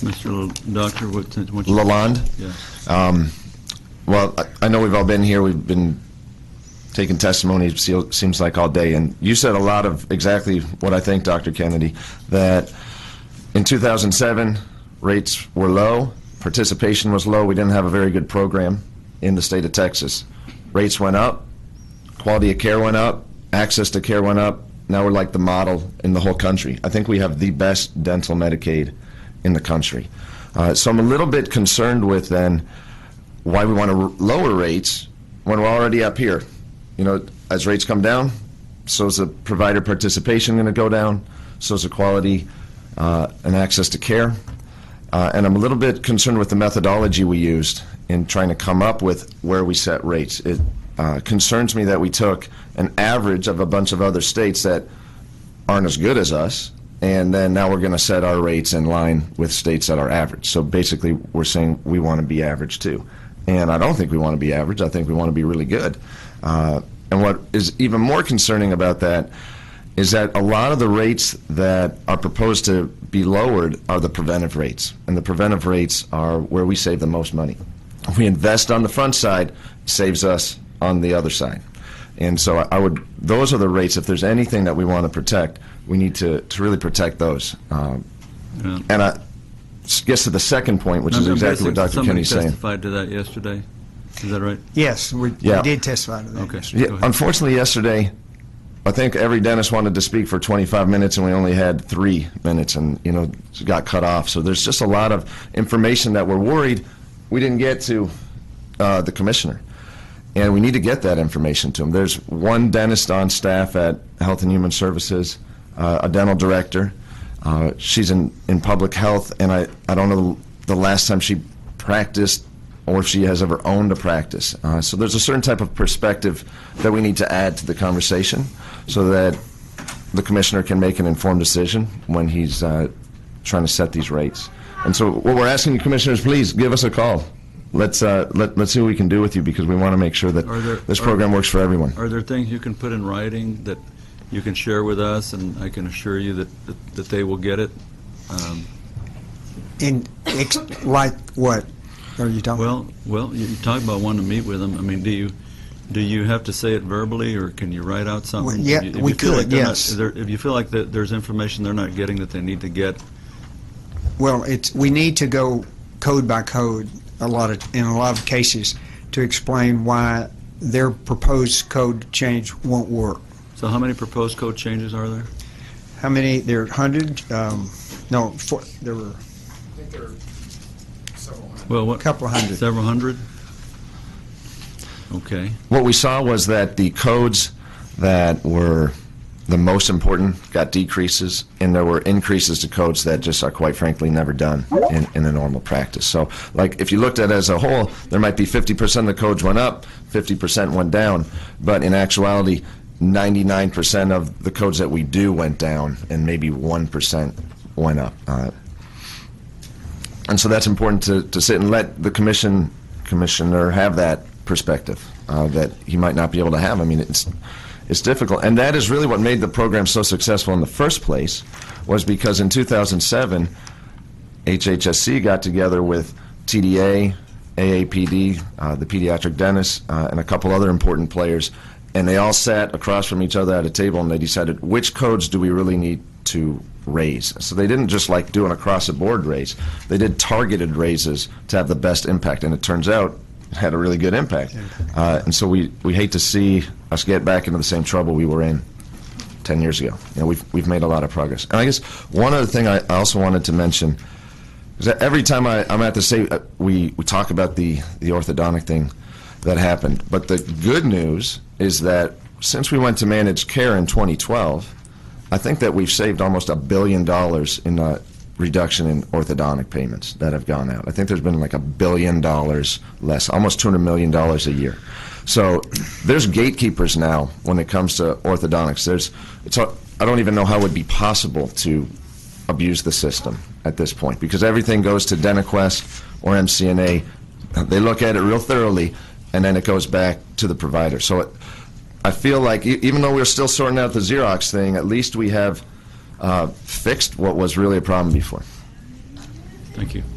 Mr. Doctor, what Lalonde? Yeah. Well, I know we've all been here. We've been taking testimony, seems like all day, and you said a lot of exactly what I think, Dr. Kennedy, that in 2007, rates were low, participation was low, we didn't have a very good program in the state of Texas. Rates went up, quality of care went up, access to care went up. Now we're like the model in the whole country. I think we have the best dental Medicaid in the country. So I'm a little bit concerned with then why we want to lower rates when we're already up here. You know, as rates come down, so is the provider participation going to go down, so is the quality and access to care. And I'm a little bit concerned with the methodology we used in trying to come up with where we set rates. It concerns me that we took an average of a bunch of other states that aren't as good as us, and then now we're going to set our rates in line with states that are average. So basically we're saying we want to be average too. And I don't think we want to be average. I think we want to be really good. And what is even more concerning about that is that a lot of the rates that are proposed to be lowered are the preventive rates. And the preventive rates are where we save the most money. If we invest on the front side, it saves us on the other side. And so those are the rates. If there's anything that we want to protect, we need to really protect those. And I guess to the second point, which is exactly what Dr. Kennedy's saying. Somebody testified to that yesterday. Is that right? Yes, we did testify to that. Okay. Yeah, unfortunately, yesterday, I think every dentist wanted to speak for 25 minutes, and we only had 3 minutes, and got cut off. So there's just a lot of information that we're worried we didn't get to the commissioner, and we need to get that information to him. There's one dentist on staff at Health and Human Services, a dental director. She's in public health, and I don't know the last time she practiced or if she has ever owned a practice. So there's a certain type of perspective that we need to add to the conversation so that the commissioner can make an informed decision when he's trying to set these rates. And so what we're asking you, commissioners, please give us a call. Let's see what we can do with you, because we want to make sure that this program works for everyone. Are there things you can put in writing that you can share with us, and I can assure you that they will get it? Like what are you talking about? Well, you talk about wanting to meet with them. I mean, do you have to say it verbally, or can you write out something? Well, yeah, we could, yes. If you feel like there's information they're not getting that they need to get? Well, we need to go code by code in a lot of cases to explain why their proposed code change won't work. So how many proposed code changes are there? How many? There are 100? No, there were. I think there were several hundred. Well, a couple of hundred. Several hundred? Okay. What we saw was that the codes that were the most important got decreases, and there were increases to codes that just are, quite frankly, never done in a normal practice. So, like, if you looked at it as a whole, there might be 50% of the codes went up, 50% went down, but in actuality, 99% of the codes that we do went down, and maybe 1% went up. And so that's important to sit and let the commissioner have that perspective that he might not be able to have. I mean, it's difficult, and that is really what made the program so successful in the first place, was because in 2007, HHSC got together with TDA, AAPD, the pediatric dentists, and a couple other important players, and they all sat across from each other at a table, and they decided which codes do we really need to raise. So they didn't just like do an across-the-board raise. They did targeted raises to have the best impact, and it turns out it had a really good impact. And so we hate to see us get back into the same trouble we were in 10 years ago. We've made a lot of progress. And I guess one other thing I also wanted to mention is that every time I'm at the state, we talk about the orthodontic thing that happened. But the good news is that since we went to managed care in 2012, I think that we've saved almost $1 billion in reduction in orthodontic payments that have gone out. I think there's been like $1 billion less, almost $200 million a year. So there's gatekeepers now when it comes to orthodontics. I don't even know how it would be possible to abuse the system at this point, because everything goes to DentaQuest or MCNA. They look at it real thoroughly, and then it goes back to the provider. So I feel like even though we're still sorting out the Xerox thing, at least we have fixed what was really a problem before. Thank you.